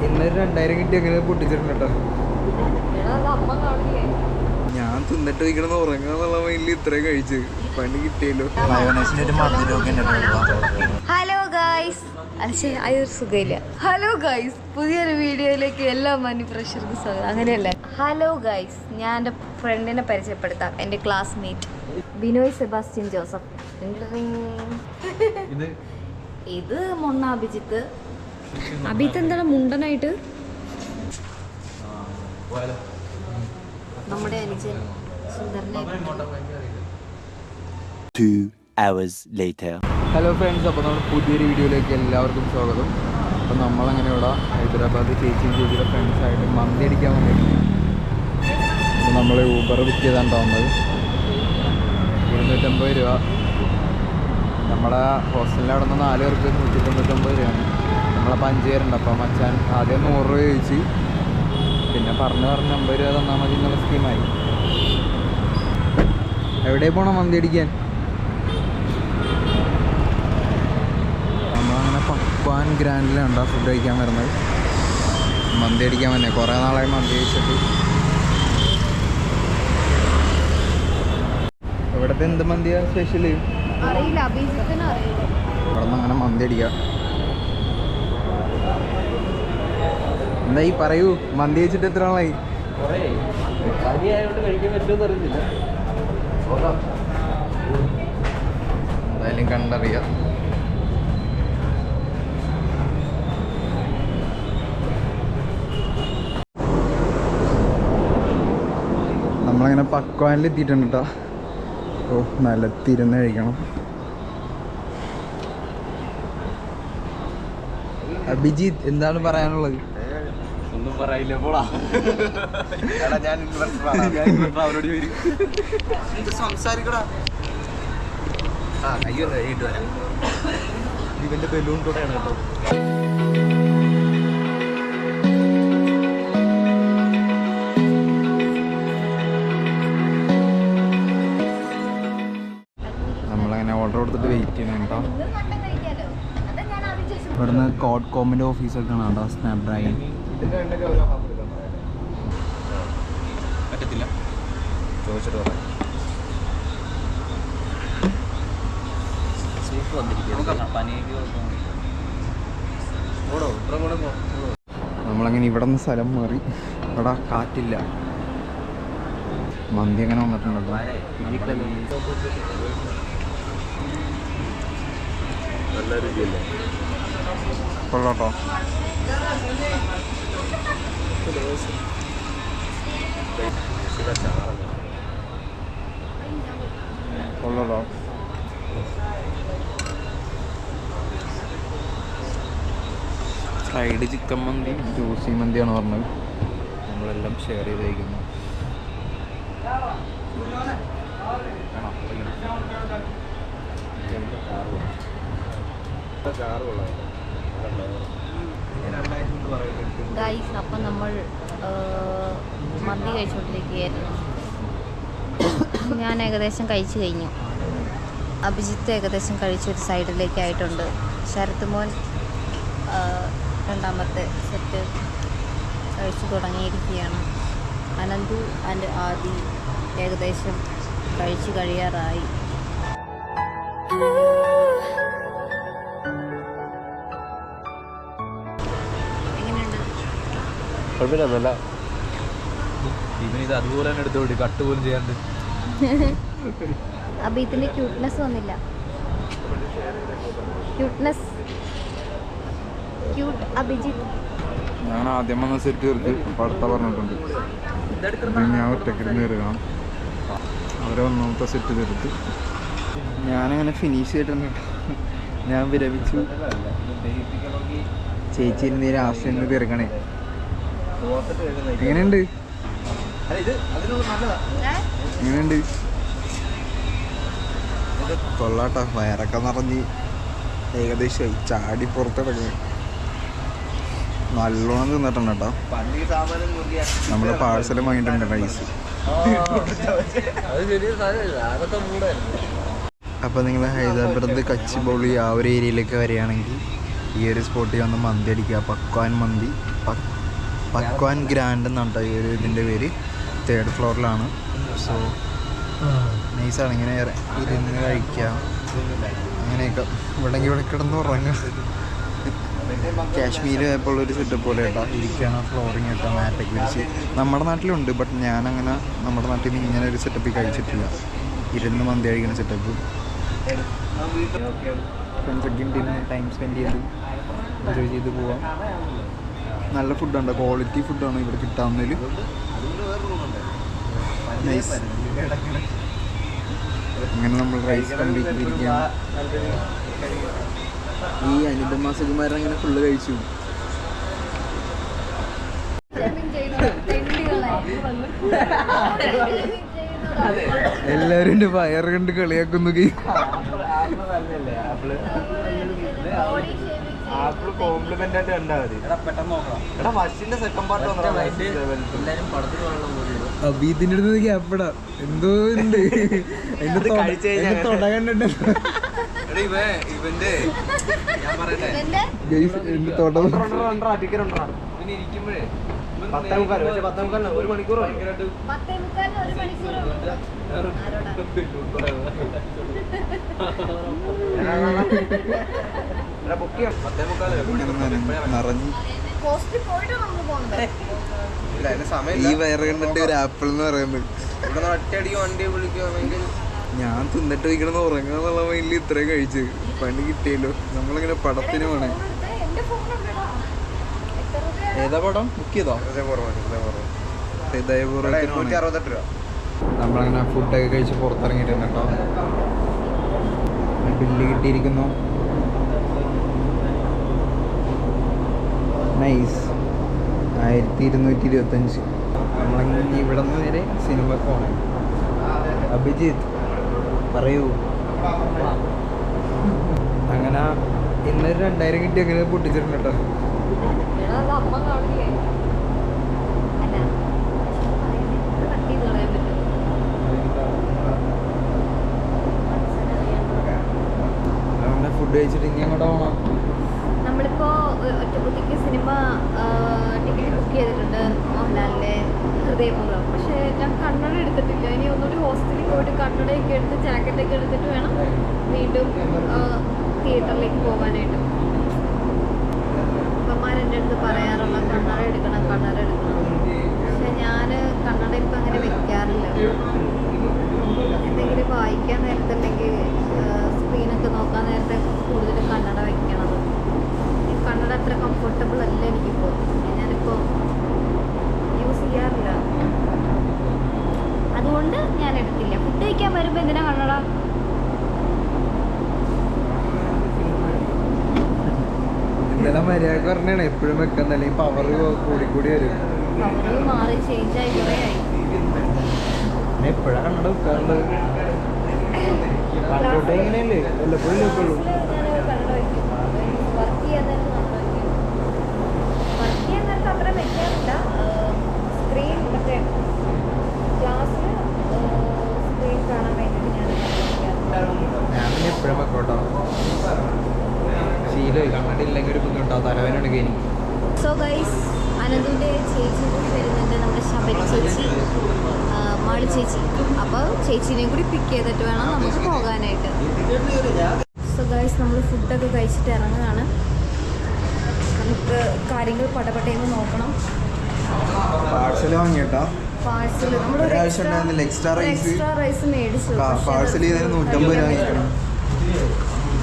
ഇന്നൊരു 2000 കിട്ടി അങ്ങനെ പൊട്ടിച്ചിട്ടുണ്ട് കേട്ടോ. ഞാൻ തിന്നിട്ട് വയ്ക്കണമെന്ന് ഉറങ്ങാന്നുള്ള മൈൻഡിൽ ഇത്രയും കഴിച്ച് പണി കിട്ടിയല്ലോ. ഹലോ ഗായ്സ്, അതൊരു സുഖമില്ല. ഹലോ ഗായ്സ്, പുതിയൊരു വീഡിയോയിലേക്ക് എല്ലാ മനി പ്രഷർക്കും സ്വാഗതം. അങ്ങനെയല്ല, ഹലോ ഗായ്സ്, ഞാൻ എൻ്റെ ഫ്രണ്ടിനെ പരിചയപ്പെടുത്താം. എൻ്റെ ക്ലാസ്മേറ്റ് ബിനോയ് സെബാസ്റ്റ്യൻ ജോസഫ്. ഇത് മൊണ്ണ അഭിജിത്ത്. അഭിജിത്ത് എന്താണ് മുണ്ടനായിട്ട്? നമ്മുടെ അനുജൻ ഹലോ ഫ്രണ്ട്സ്, അപ്പോൾ നമ്മൾ പുതിയൊരു വീഡിയോയിലേക്ക് എല്ലാവർക്കും സ്വാഗതം. അപ്പോൾ നമ്മളങ്ങനെ ഇവിടെ ഹൈദരാബാദ് ചേച്ചിയുടെ ഫ്രണ്ട്സായിട്ട് മന്തി അടിക്കാൻ വന്നിട്ടുണ്ട്. അപ്പോൾ നമ്മൾ ഊബർ ബുക്ക് ചെയ്താണ് വന്നത്. 250 രൂപ. നമ്മുടെ ഹോസ്റ്റലിൻ്റെ അവിടെ നിന്ന് 4 പേർക്ക് 199 രൂപയാണ്. നമ്മളപ്പോൾ 5 പേരുണ്ട്. അപ്പോൾ മച്ചാൻ ആദ്യം 100 രൂപ ചോദിച്ച്, പിന്നെ പറഞ്ഞ് 50 രൂപ തന്നാൽ മതി എന്നുള്ള സ്കീമായി. എവിടെ പോകണം മന്തി അടിക്കാൻ? നമ്മളങ്ങനെ പക്വാൻ ഗ്രാൻഡിലുണ്ടോ ഫുഡ് കഴിക്കാൻ വരുന്നത്. മന്തി അടിക്കാൻ തന്നെ കുറേ നാളായി മന്തി കഴിച്ചിട്ട്. ഇവിടുത്തെ എന്ത് മന്തിയാണ് സ്പെഷ്യൽ? അറിയില്ല, അഭിജിത്തിന് അറിയില്ല. ഇവിടെ നിന്ന് അങ്ങനെ മന്തി അടിക്കാം. എന്താ ഈ പറയൂ, മന്തി കഴിച്ചിട്ട് എത്ര നാളായി? എന്തായാലും കണ്ടറിയാം. നമ്മളങ്ങനെ പക്വാനിൽ എത്തിയിട്ടുണ്ട് കേട്ടോ. ഓ, നിലത്തിരുന്ന് കഴിക്കണം. അഭിജിത്ത്, എന്താണ് പറയാനുള്ളത്? ഒന്നും പറയില്ല, പോടാ. ഞാൻ അവരോട് സംസാരിക്കടാ. ഇവന്റെ ബലൂൺ കൂടെയാണ് കേട്ടോ. നമ്മളങ്ങനെ ഓർഡർ കൊടുത്തിട്ട് വെയിറ്റ് ചെയ്യണം കേട്ടോ. ഇവിടുന്ന് കോഡ് കോമിൻ്റെ ഓഫീസൊക്കെ ആണ് കേട്ടോ. സ്നാപ് ഡ്രാഗൺ പറ്റത്തില്ല, ചോദിച്ചിട്ട് പറയാം. നമ്മളങ്ങനെ ഇവിടെ നിന്ന് സ്ഥലം മാറി. ഇവിടെ കാറ്റില്ല. മന്തി അങ്ങനെ വന്നിട്ടുണ്ടല്ലോ. നല്ല രുചിയല്ലേ? കൊള്ളാട്ടോ. കൊള്ളാട്ടോ. ഫ്രൈഡ് ചിക്കൻ മന്തി, ജ്യൂസി മന്തിയാണ് പറഞ്ഞത്. നമ്മളെല്ലാം ഷെയർ ചെയ്ത് കഴിക്കുന്നു. ഗൈസ്, അപ്പം നമ്മൾ മന്തി കഴിച്ചുകൊണ്ടിരിക്കുകയായിരുന്നു. ഞാൻ ഏകദേശം കഴിച്ചു കഴിഞ്ഞു. അഭിജിത്ത് ഏകദേശം കഴിച്ചൊരു സൈഡിലേക്കായിട്ടുണ്ട്. ശരത് മോൻ രണ്ടാമത്തെ സെറ്റ് കഴിച്ചു തുടങ്ങിയിരിക്കുകയാണ്. അനന്തു ആൻഡ് ആദി ഏകദേശം കഴിച്ചു കഴിയാറായി. എങ്ങനെയുണ്ട്? കുഴപ്പമില്ല. ഇവനിത് അതുപോലെ തന്നെ എടുത്തോണ്ടി, കട്ട് പോലും ചെയ്യാണ്ട്. അഭിജിത്തിന്റെ ക്യൂട്ട്നെസ് വന്നില്ല. ക്യൂട്ട് അഭിജിത്ത്. ഞാൻ ആദ്യം വന്ന സെറ്റ് തീർത്ത് അടുത്ത പറഞ്ഞിട്ടുണ്ട്. ഞാൻ ഒറ്റക്കിരുന്ന് കയറുകയാണ്. അവരെ ഒന്നാമത്തെ സെറ്റ് തീർത്ത് ഞാനങ്ങനെ ഫിനിഷ് ചെയ്തിട്ടുണ്ട്. ഞാൻ വിരമിച്ചു. ചേച്ചി ഇരുന്ന് രാഷ്ട്രീയം തീർക്കണേ. എങ്ങനെയുണ്ട്? എങ്ങനെയുണ്ട്? കൊള്ളാട്ടോ. വയറൊക്കെ നിറഞ്ഞ് ഏകദേശമായി. ചാടി പുറത്തിറങ്ങി നല്ലോണം തിന്നിട്ടുണ്ട് കേട്ടോ. നമ്മള് പാഴ്സലും വാങ്ങിയിട്ടുണ്ട് റൈസ്. അപ്പോൾ നിങ്ങൾ ഹൈദരാബാദ് കച്ചിബൗളി ആ ഒരു ഏരിയയിലേക്ക് വരികയാണെങ്കിൽ ഈ ഒരു സ്പോട്ടിൽ വന്ന് മന്തി അടിക്കുക. പക്വാൻ മന്തി പക്വാൻ ഗ്രാൻഡ് എന്നാണ് കേട്ടോ ഇതിൻ്റെ പേര്. 3rd ഫ്ലോറിലാണ്. സോ നൈസാണ്, ഇങ്ങനെ ഇരുന്ന് കഴിക്കാം അങ്ങനെയൊക്കെ. ഇവിടെ കിടന്ന് ഉറങ്ങുക. കാശ്മീർ പോയപ്പോൾ ഒരു സെറ്റപ്പ് പോലെ കേട്ടോ, ഇരിക്കുകയാണ് ഫ്ലോറിങ് കേട്ടോ, മാറ്റൊക്കെ വിരിച്ച്. നമ്മുടെ നാട്ടിലുണ്ട്, ബട്ട് ഞാനങ്ങനെ നമ്മുടെ നാട്ടിൽ നിന്ന് ഇങ്ങനെ ഒരു സെറ്റപ്പിൽ കഴിച്ചിട്ടില്ല. ഇരുന്ന് മന്തി കഴിക്കുന്ന സെറ്റപ്പ്. ഫ്രണ്ട്സൊക്കെ ഉണ്ടെന്ന് ടൈം സ്പെൻഡ് ചെയ്ത് എൻജോയ് ചെയ്ത് പോവാം. നല്ല ഫുഡുണ്ട്, ക്വാളിറ്റി ഫുഡാണ് ഇവിടെ കിട്ടാവുന്നതിൽ. നൈസ്. അങ്ങനെ നമ്മൾ റൈസ് കംപ്ലീറ്റ് ഇരിക്കുകയാണ്. ഈ അനുപമ സുകുമാരൻ ഫുള്ള് കഴിച്ചു. എല്ലാവരും എൻ്റെ വയറ് കണ്ട് കളിയാക്കുന്നു. കോംപ്ലിമെന്റ് ആയിട്ട് കണ്ടാ മതി. അബീതിന്റെ അടുത്ത് ഗ്യാപ്പടാ എന്തോ ഉണ്ട്. തൊട കണ്ടിട്ട് ഒരു മണിക്കൂർ ഈ വയറ് കണ്ടിട്ട് ഒരു ആപ്പിൾ എന്ന് പറയുന്നത്. ഒറ്റയടിക്ക് വണ്ടി വിളിക്കുക. ഞാൻ തിന്നിട്ട് വയ്ക്കണമെന്ന് ഉറങ്ങാന്നുള്ള മൈൻഡിൽ ഇത്രയും കഴിച്ച് പണി കിട്ടിയല്ലോ. നമ്മളിങ്ങനെ പടത്തിന് പോണേ. ഏതാ പടം ബുക്ക് ചെയ്തോ? നമ്മളങ്ങനെ ഫുഡൊക്കെ കഴിച്ച് പുറത്തിറങ്ങിയിട്ടുണ്ട് കേട്ടോ. ബില്ല് കിട്ടിയിരിക്കുന്നു. നൈസ്. 1225. നമ്മളങ്ങനെ ഇവിടെ നിന്ന് നേരെ സിനിമ പോകണം. അഭിജിത്ത് പറയൂ. അങ്ങനെ ഇന്നൊരു 2000 കിട്ടി അങ്ങനെ പൊട്ടിച്ചിട്ടുണ്ട് കേട്ടോ. ഫുഡ് കഴിച്ചിട്ട് ഇനി അങ്ങോട്ട് പോകണം. നമ്മളിപ്പോ ഒറ്റക്കുത്തിക്ക് സിനിമ ടിക്കറ്റ് ബുക്ക് ചെയ്തിട്ടുണ്ട്, മോഹൻലാലിന്റെ ഹൃദയപൂർവ്വം. പക്ഷേ ഞാൻ കണ്ണട എടുത്തിട്ടില്ല. ഇനി ഒന്നുകൂടി ഹോസ്റ്റലിൽ പോയിട്ട് കണ്ണടയൊക്കെ എടുത്ത് ജാക്കറ്റൊക്കെ എടുത്തിട്ട് വേണം വീണ്ടും തിയേറ്ററിലേക്ക് പോകാനായിട്ട്. അപ്പന്മാരെൻ്റെ അടുത്ത് പറയാറുള്ള കണ്ണട എടുക്കണം കണ്ണട എടുക്കണം. പക്ഷെ ഞാൻ കണ്ണട ഇപ്പം അങ്ങനെ വെക്കാറില്ല. എന്തെങ്കിലും വായിക്കാൻ നേരത്തല്ലെങ്കിൽ സ്ക്രീനൊക്കെ നോക്കാൻ നേരത്തെ കൂടുതലും കണ്ണട വെക്കണത്. ഈ കണ്ണട അത്ര കംഫർട്ടബിൾ അല്ല എനിക്കിപ്പോൾ. ഞാനിപ്പോൾ യൂസ് ചെയ്യാറില്ല. അതുകൊണ്ട് ഞാൻ എടുത്തില്ല. ഫുഡ് കഴിക്കാൻ വരുമ്പോൾ എന്തിനാ കണ്ണട? ഇതെല്ലാം മര്യാദ പറഞ്ഞാണ് എപ്പോഴും വെക്കുന്നത്, അല്ലെങ്കിൽ പവർ കൂടി വരും. പവർ മാറി ചേഞ്ചായി കുറേ ആയി. എപ്പോഴാണ് കണ്ണട വെക്കാറുള്ളത്? കണ്ടോട്ടെ ഇങ്ങനെയല്ലേ വല്ലപ്പോഴും വെക്കുള്ളൂ. വർക്ക് ചെയ്യാൻ നേരത്ത് അത്ര വെക്കാറില്ല. സ്ക്രീൻ മറ്റേ ക്ലാസ്സിൽ സ്ക്രീൻ കാണാൻ വേണ്ടിയിട്ട് ഞാൻ പിന്നെ എപ്പോഴും വെക്കോട്ടോ. ശീലമായി കണ്ടിട്ടില്ലെങ്കിൽ ഒരു ബുദ്ധിമുട്ടാവും, തലവേദനയാണ് എനിക്ക്. സോ ഗൈസ്, അനന്തുവിൻ്റെ ചേച്ചി കൂടി വരുന്നുണ്ട്, നമ്മുടെ ശബരി ചേച്ചി, മാളി ചേച്ചി. അപ്പോൾ ചേച്ചീനെയും കൂടി പിക്ക് ചെയ്തിട്ട് വേണം നമുക്ക് പോകാനായിട്ട്. സോ ഗൈസ്, നമ്മൾ ഫുഡൊക്കെ കഴിച്ചിട്ട് ഇറങ്ങുകയാണ്. നമുക്ക് കാര്യങ്ങൾ പടപടയെന്ന് നോക്കണം. പാഴ്സൽ വാങ്ങിട്ടോ. പാഴ്സൽ നമ്മൾ എക്സ്ട്രാ റൈസ് മേടിച്ചു. പാഴ്സൽ ചെയ്തതിന് 150 രൂപ വാങ്ങിക്കണം.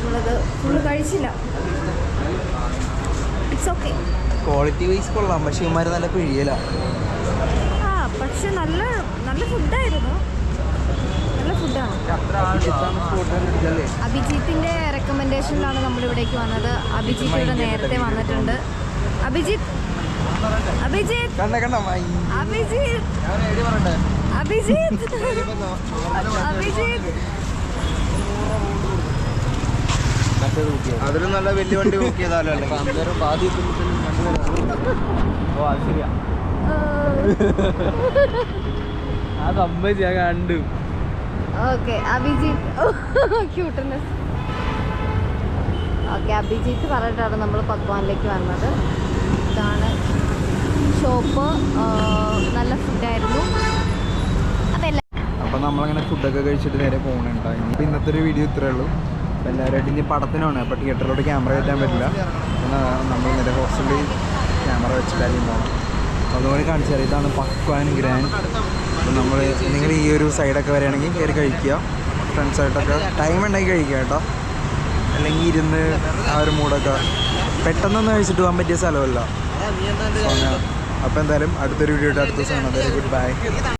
നമ്മളത് ഫുള്ള് കഴിച്ചില്ല. It's okay. ക്വാളിറ്റി വൈസ് കൊള്ളാം, പക്ഷേ ഇവന്മാർ നല്ല പിഴിയല. പക്ഷെ നല്ല നല്ല ഫുഡായിരുന്നു. നല്ല ഫുഡാണ്. അഭിജിത്തിന്റെ റെക്കമെൻഡേഷനിലാണ് നമ്മളിവിടേക്ക് വന്നത്. അഭിജിത്ത് ഇവിടെ നേരത്തെ വന്നിട്ടുണ്ട്. അഭിജിത്ത് അഭിജിത്ത് അഭിജിത്ത് അഭിജിത്ത് അഭിജിത്ത് അതിലും നല്ല വലിയ വണ്ടി ബുക്ക് ചെയ്താലോ. കണ്ടു. Okay Abhijith cuteness. Okay Abhijith പറഞ്ഞിട്ടാണ് നമ്മൾ പക്വാനിലേക്ക് വന്നത്. ഇതാണ് ഷോപ്പ്. നല്ല ഫുഡായിരുന്നു. അപ്പം നമ്മളങ്ങനെ ഫുഡൊക്കെ കഴിച്ചിട്ട് നേരെ പോകണുണ്ടായി. അപ്പോൾ ഇന്നത്തെ ഒരു വീഡിയോ ഇത്രയേ ഉള്ളൂ. അപ്പോൾ എല്ലാവരുമായിട്ട് ഇനി പടത്തിനാണ്. അപ്പോൾ തിയേറ്ററിലോട്ട് ക്യാമറ കയറ്റാൻ പറ്റില്ല. നമ്മൾ നേരെ ഹോസ്റ്റലിൽ ക്യാമറ വെച്ചിട്ടായിരിക്കും പോകണം. അതുപോലെ കാണിച്ചു തരാം. ഇതാണ് പക്വാൻ ഗ്രാൻഡ്. അപ്പോൾ നിങ്ങൾ ഈ ഒരു സൈഡൊക്കെ വരികയാണെങ്കിൽ കയറി കഴിക്കുക. ഫ്രണ്ട്സായിട്ടൊക്കെ ടൈം ഉണ്ടെങ്കിൽ കഴിക്കുക കേട്ടോ. അല്ലെങ്കിൽ ഇരുന്ന് ആ ഒരു മൂടൊക്കെ പെട്ടെന്നൊന്നും കഴിച്ചിട്ട് പോകാൻ പറ്റിയ സ്ഥലമല്ല. അപ്പോൾ എന്തായാലും അടുത്തൊരു വീഡിയോ അടുത്ത ദിവസമാണ്. അതൊരു ഗുഡ് ബൈ.